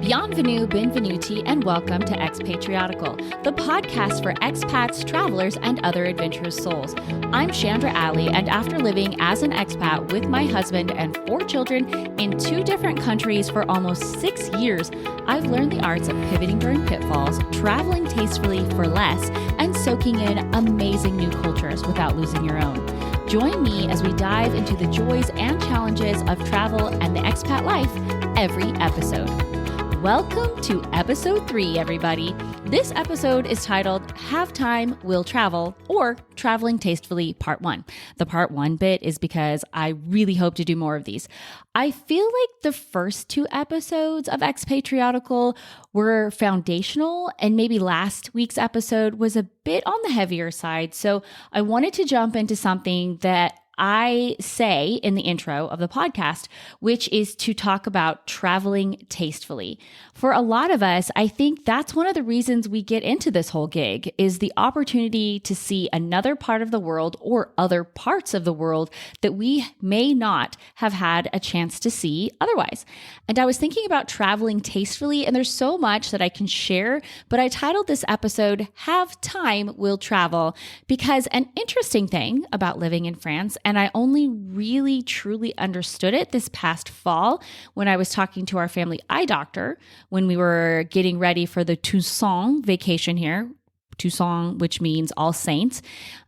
Bienvenue, benvenuti, and welcome to Expatriotical, the podcast for expats, travelers, and other adventurous souls. I'm Chandra, and after living as an expat with my husband and 4 children in 2 different countries for almost 6 years, I've learned the arts of pivoting during pitfalls, traveling tastefully for less, and soaking in amazing new cultures without losing your own. Join me as we dive into the joys and challenges of travel and the expat life every episode. Welcome to episode 3, everybody. This episode is titled Have Time, Will Travel, or Traveling Tastefully Part 1. The Part 1 bit is because I really hope to do more of these. I feel like the first 2 episodes of Expatriotical were foundational, and maybe last week's episode was a bit on the heavier side, so I wanted to jump into something that I say in the intro of the podcast, which is to talk about traveling tastefully. For a lot of us, I think that's one of the reasons we get into this whole gig is the opportunity to see another part of the world or other parts of the world that we may not have had a chance to see otherwise. And I was thinking about traveling tastefully, and there's so much that I can share, but I titled this episode, Have Time, Will Travel, because an interesting thing about living in France, and I only really truly understood it this past fall when I was talking to our family eye doctor when we were getting ready for the Toussaint vacation here. Toussaint, which means All Saints.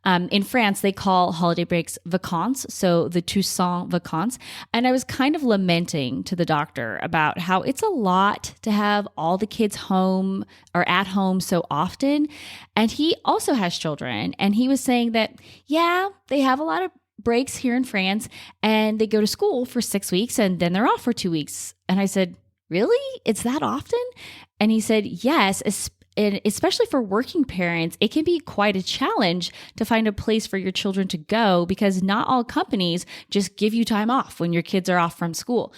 In France, they call holiday breaks vacances, so the Toussaint vacances. And I was kind of lamenting to the doctor about how it's a lot to have all the kids home or at home so often. And he also has children. And he was saying that, yeah, they have a lot of breaks here in France and they go to school for 6 weeks and then they're off for 2 weeks. And I said, really? It's that often? And he said, yes, and especially for working parents, it can be quite a challenge to find a place for your children to go because not all companies just give you time off when your kids are off from school.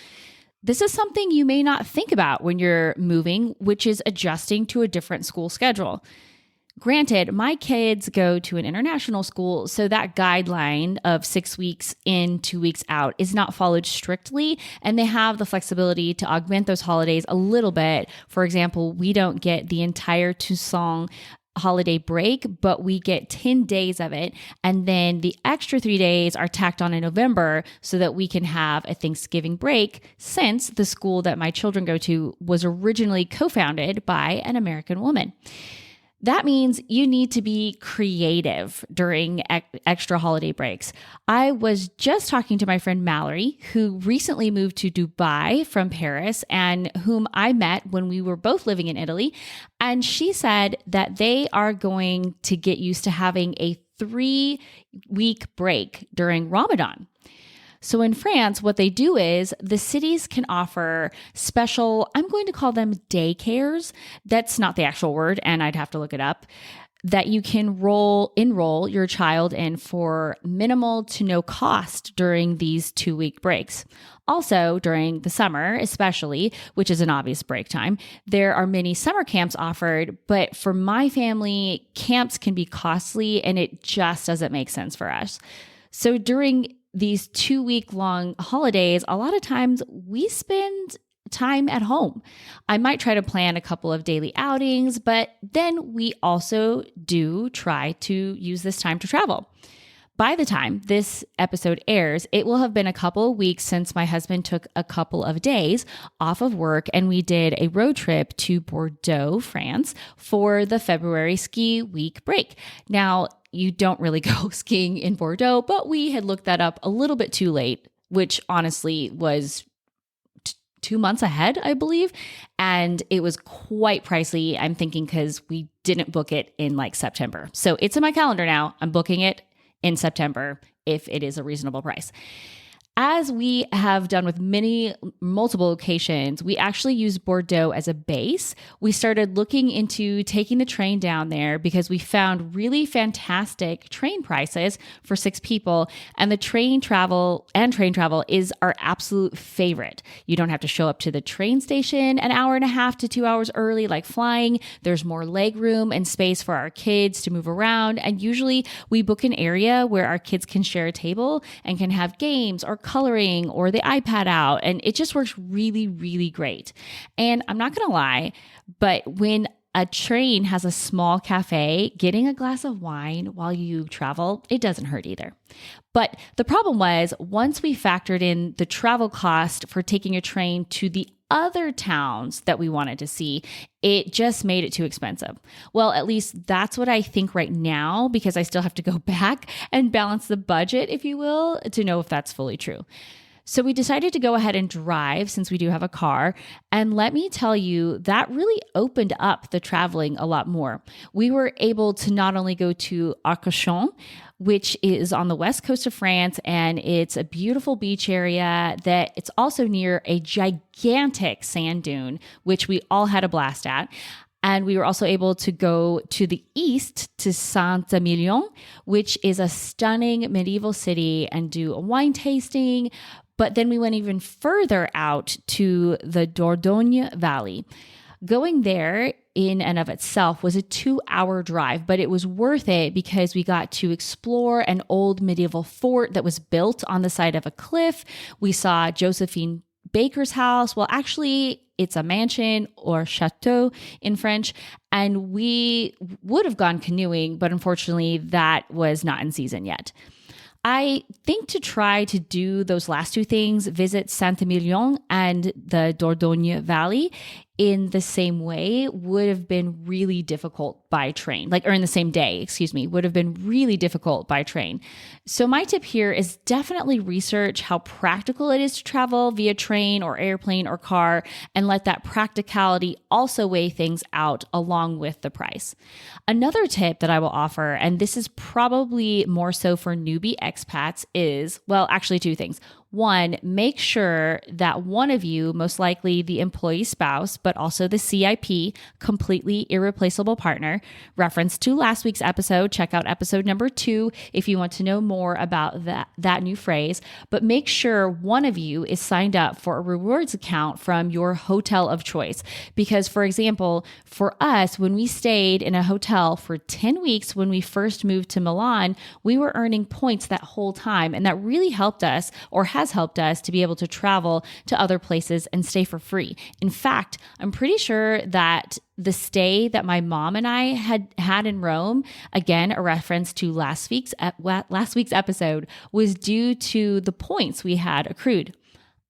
This is something you may not think about when you're moving, which is adjusting to a different school schedule. Granted, my kids go to an international school, so that guideline of 6 weeks in, 2 weeks out is not followed strictly, and they have the flexibility to augment those holidays a little bit. For example, we don't get the entire Toussaint holiday break, but we get 10 days of it, and then the extra 3 days are tacked on in November so that we can have a Thanksgiving break, since the school that my children go to was originally co-founded by an American woman. That means you need to be creative during extra holiday breaks. I was just talking to my friend Mallory, who recently moved to Dubai from Paris and whom I met when we were both living in Italy. And she said that they are going to get used to having a 3-week break during Ramadan. So in France, what they do is the cities can offer special, I'm going to call them daycares. That's not the actual word, and I'd have to look it up, that you can enroll your child in for minimal to no cost during these 2-week breaks. Also, during the summer, especially, which is an obvious break time, there are many summer camps offered, but for my family, camps can be costly and it just doesn't make sense for us. So during these 2-week-long holidays, a lot of times we spend time at home. I might try to plan a couple of daily outings, but then we also do try to use this time to travel. By the time this episode airs, it will have been a couple of weeks since my husband took a couple of days off of work and we did a road trip to Bordeaux, France for the February ski week break. Now, you don't really go skiing in Bordeaux, but we had looked that up a little bit too late, which honestly was 2 months ahead, I believe. And it was quite pricey, I'm thinking, because we didn't book it in like September. So it's in my calendar now. I'm booking it in September if it is a reasonable price. As we have done with multiple locations, we actually use Bordeaux as a base. We started looking into taking the train down there because we found really fantastic train prices for 6 people. And the train travel is our absolute favorite. You don't have to show up to the train station an hour and a half to 2 hours early like flying. There's more leg room and space for our kids to move around. And usually we book an area where our kids can share a table and can have games or coloring or the iPad out, and it just works really, really great. And I'm not going to lie, but when a train has a small cafe, getting a glass of wine while you travel, it doesn't hurt either. But the problem was, once we factored in the travel cost for taking a train to the other towns that we wanted to see, it just made it too expensive. Well, at least that's what I think right now, because I still have to go back and balance the budget, if you will, to know if that's fully true. So we decided to go ahead and drive, since we do have a car. And let me tell you, that really opened up the traveling a lot more. We were able to not only go to Arcachon, which is on the west coast of France, and it's a beautiful beach area that it's also near a gigantic sand dune, which we all had a blast at. And we were also able to go to the east to Saint-Emilion, which is a stunning medieval city, and do a wine tasting. But then we went even further out to the Dordogne Valley. Going there in and of itself was a 2-hour drive, but it was worth it because we got to explore an old medieval fort that was built on the side of a cliff. We saw Josephine Baker's house. Well, actually, it's a mansion, or chateau in French. And we would have gone canoeing, but unfortunately, that was not in season yet. I think to try to do those last two things, visit Saint-Emilion and the Dordogne Valley in the same way, would have been really difficult by train, or in the same day, would have been really difficult by train. So my tip here is definitely research how practical it is to travel via train or airplane or car, and let that practicality also weigh things out along with the price. Another tip that I will offer, and this is probably more so for newbie expats, is, well, actually two things. One, make sure that one of you, most likely the employee spouse, but also the CIP, completely irreplaceable partner, reference to last week's episode. Check out episode number 2 if you want to know more about that new phrase. But make sure one of you is signed up for a rewards account from your hotel of choice. Because, for example, for us, when we stayed in a hotel for 10 weeks when we first moved to Milan, we were earning points that whole time. And that really helped us, or has helped us, to be able to travel to other places and stay for free. In fact, I'm pretty sure that the stay that my mom and I had in Rome, again, a reference to last week's episode, was due to the points we had accrued.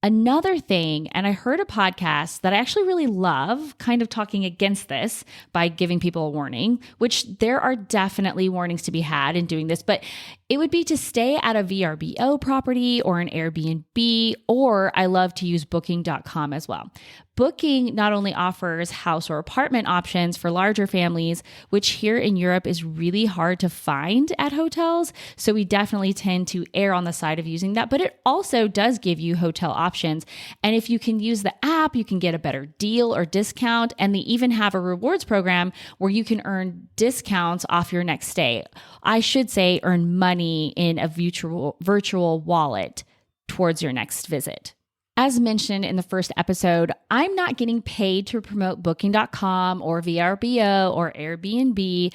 Another thing, and I heard a podcast that I actually really love, kind of talking against this by giving people a warning, which there are definitely warnings to be had in doing this, but it would be to stay at a VRBO property or an Airbnb, or I love to use booking.com as well. Booking not only offers house or apartment options for larger families, which here in Europe is really hard to find at hotels, so we definitely tend to err on the side of using that, but it also does give you hotel options. And if you can use the app, you can get a better deal or discount, and they even have a rewards program where you can earn discounts off your next stay. I should say earn money in a virtual wallet towards your next visit. As mentioned in the first episode, I'm not getting paid to promote booking.com or VRBO or Airbnb.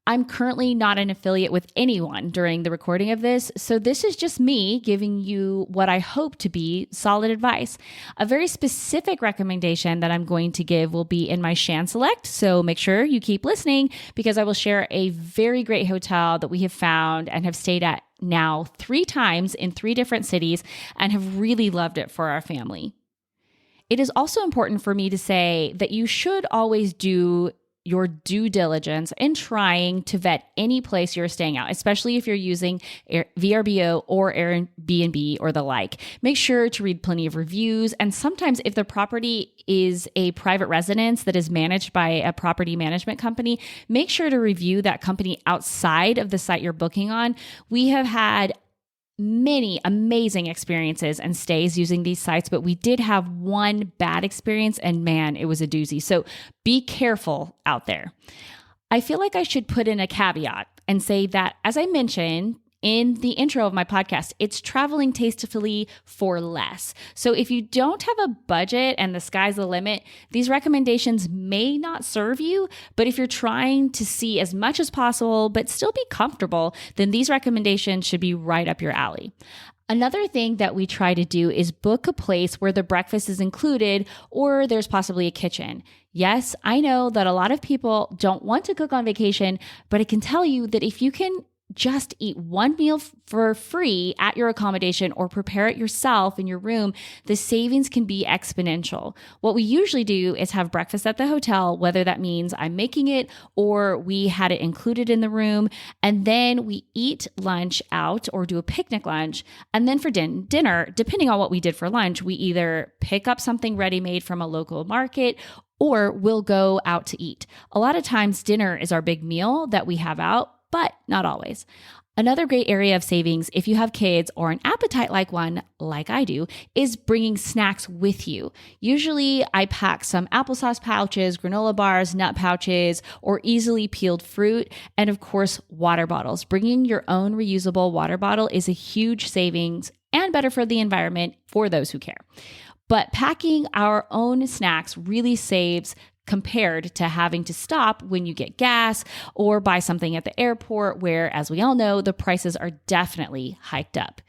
I'm currently not an affiliate with anyone during the recording of this, so this is just me giving you what I hope to be solid advice. A very specific recommendation that I'm going to give will be in my Shan Select, so make sure you keep listening, because I will share a very great hotel that we have found and have stayed at now 3 times in 3 different cities and have really loved it for our family. It is also important for me to say that you should always do your due diligence in trying to vet any place you're staying at, especially if you're using VRBO or Airbnb or the like. Make sure to read plenty of reviews. And sometimes if the property is a private residence that is managed by a property management company, make sure to review that company outside of the site you're booking on. We have had many amazing experiences and stays using these sites, but we did have one bad experience, and man, it was a doozy. So be careful out there. I feel like I should put in a caveat and say that, as I mentioned in the intro of my podcast, it's traveling tastefully for less. So if you don't have a budget and the sky's the limit, these recommendations may not serve you. But if you're trying to see as much as possible, but still be comfortable, then these recommendations should be right up your alley. Another thing that we try to do is book a place where the breakfast is included or there's possibly a kitchen. Yes, I know that a lot of people don't want to cook on vacation, but I can tell you that if you can just eat one meal for free at your accommodation or prepare it yourself in your room, the savings can be exponential. What we usually do is have breakfast at the hotel, whether that means I'm making it or we had it included in the room. And then we eat lunch out or do a picnic lunch. And then for dinner, depending on what we did for lunch, we either pick up something ready-made from a local market or we'll go out to eat. A lot of times dinner is our big meal that we have out, but not always. Another great area of savings, if you have kids or an appetite like one, like I do, is bringing snacks with you. Usually I pack some applesauce pouches, granola bars, nut pouches, or easily peeled fruit, and of course, water bottles. Bringing your own reusable water bottle is a huge savings and better for the environment for those who care. But packing our own snacks really saves compared to having to stop when you get gas or buy something at the airport where, as we all know, the prices are definitely hiked up.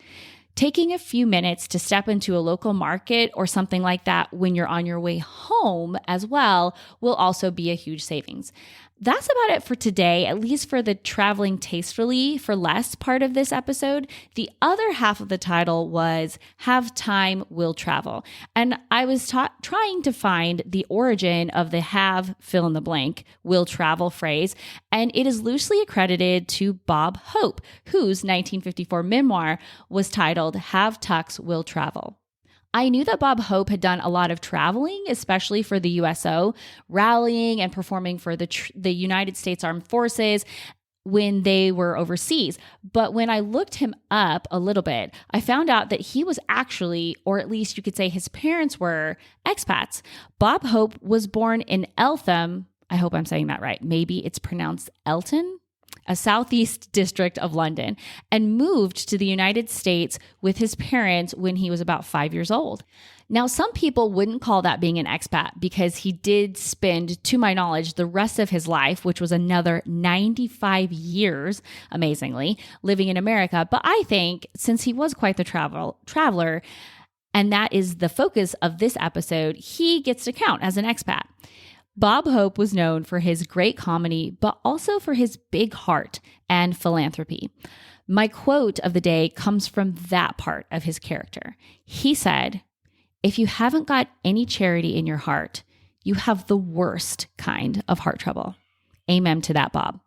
Taking a few minutes to step into a local market or something like that when you're on your way home as well will also be a huge savings. That's about it for today, at least for the traveling tastefully for less part of this episode. The other half of the title was Have Time, Will Travel. And I was trying to find the origin of the have fill in the blank will travel phrase, and it is loosely accredited to Bob Hope, whose 1954 memoir was titled Have Tucks, Will Travel. I knew that Bob Hope had done a lot of traveling, especially for the USO, rallying and performing for the United States Armed Forces when they were overseas. But when I looked him up a little bit, I found out that he was actually, or at least you could say his parents were, expats. Bob Hope was born in Eltham. I hope I'm saying that right. Maybe it's pronounced Elton, a southeast district of London, and moved to the United States with his parents when he was about 5 years old. Now, some people wouldn't call that being an expat because he did spend, to my knowledge, the rest of his life, which was another 95 years, amazingly, living in America. But I think since he was quite the traveler, and that is the focus of this episode, he gets to count as an expat. Bob Hope was known for his great comedy, but also for his big heart and philanthropy. My quote of the day comes from that part of his character. He said, "If you haven't got any charity in your heart, you have the worst kind of heart trouble." Amen to that, Bob.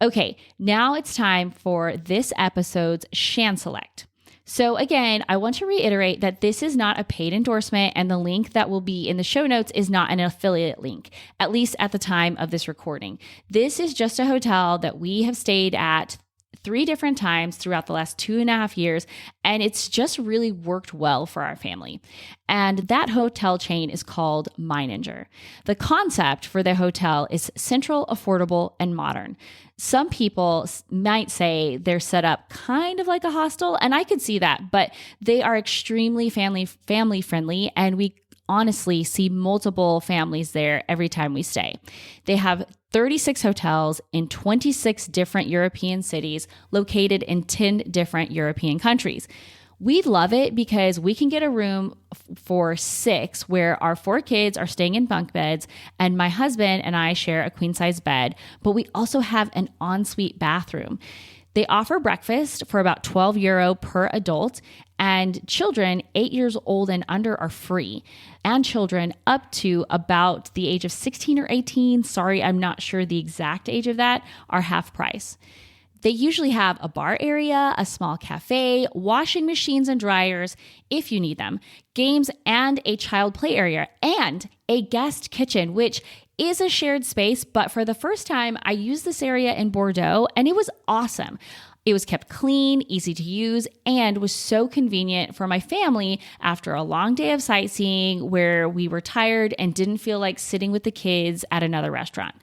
Okay, now it's time for this episode's Shan Select. So again, I want to reiterate that this is not a paid endorsement and the link that will be in the show notes is not an affiliate link, at least at the time of this recording. This is just a hotel that we have stayed at 3 different times throughout the last 2.5 years, and it's just really worked well for our family. And that hotel chain is called Meininger. The concept for the hotel is central, affordable, and modern. Some people might say they're set up kind of like a hostel, and I could see that, but they are extremely family friendly, and we honestly see multiple families there every time we stay. They have 36 hotels in 26 different European cities located in 10 different European countries. We love it because we can get a room for 6 where our 4 kids are staying in bunk beds and my husband and I share a queen size bed, but we also have an ensuite bathroom. They offer breakfast for about €12 per adult, and children 8 years old and under are free, and children up to about the age of 16 or 18, sorry, I'm not sure the exact age of that, are half price. They usually have a bar area, a small cafe, washing machines and dryers if you need them, games and a child play area, and a guest kitchen, which is a shared space, but for the first time, I used this area in Bordeaux, and it was awesome. It was kept clean, easy to use, and was so convenient for my family after a long day of sightseeing where we were tired and didn't feel like sitting with the kids at another restaurant.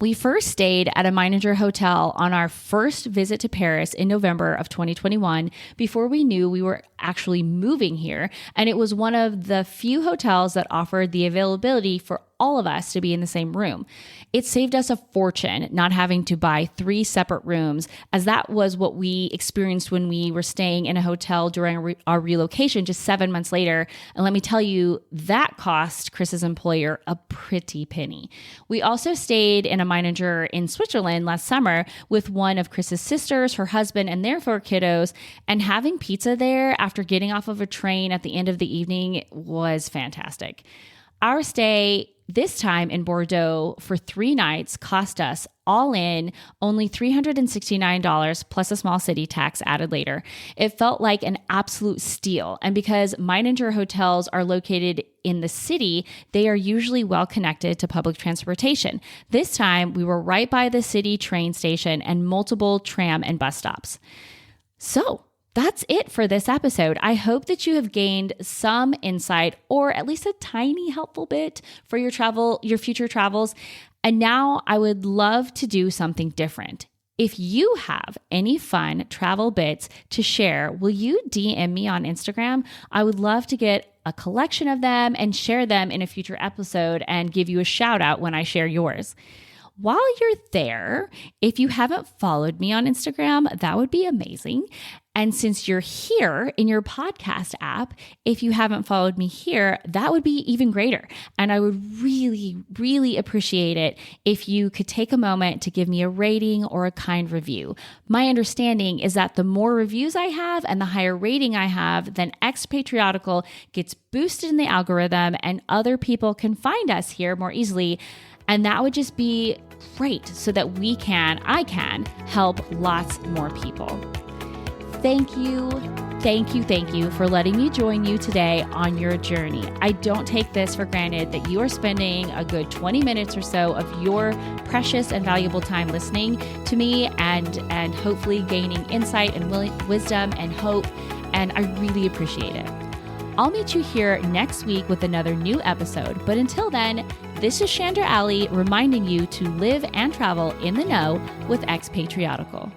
We first stayed at a Meininger hotel on our first visit to Paris in November of 2021 before we knew we were actually moving here, and it was one of the few hotels that offered the availability for all of us to be in the same room. It saved us a fortune not having to buy 3 separate rooms, as that was what we experienced when we were staying in a hotel during our relocation just 7 months later. And let me tell you, that cost Chris's employer a pretty penny. We also stayed in a Meininger in Switzerland last summer with one of Chris's sisters, her husband, and their 4 kiddos, and having pizza there after getting off of a train at the end of the evening was fantastic. Our stay this time in Bordeaux for 3 nights cost us all in only $369 plus a small city tax added later. It felt like an absolute steal. And because Meininger hotels are located in the city, they are usually well connected to public transportation. This time we were right by the city train station and multiple tram and bus stops. So that's it for this episode. I hope that you have gained some insight or at least a tiny helpful bit for your future travels. And now I would love to do something different. If you have any fun travel bits to share, will you DM me on Instagram? I would love to get a collection of them and share them in a future episode and give you a shout out when I share yours. While you're there, if you haven't followed me on Instagram, that would be amazing. And since you're here in your podcast app, if you haven't followed me here, that would be even greater. And I would really, really appreciate it if you could take a moment to give me a rating or a kind review. My understanding is that the more reviews I have and the higher rating I have, then Expatriotical gets boosted in the algorithm and other people can find us here more easily. And that would just be great so that I can help lots more people. Thank you for letting me join you today on your journey. I don't take this for granted that you are spending a good 20 minutes or so of your precious and valuable time listening to me and hopefully gaining insight and wisdom and hope, and I really appreciate it. I'll meet you here next week with another new episode, but until then, this is Chandra reminding you to live and travel in the know with Expatriotical.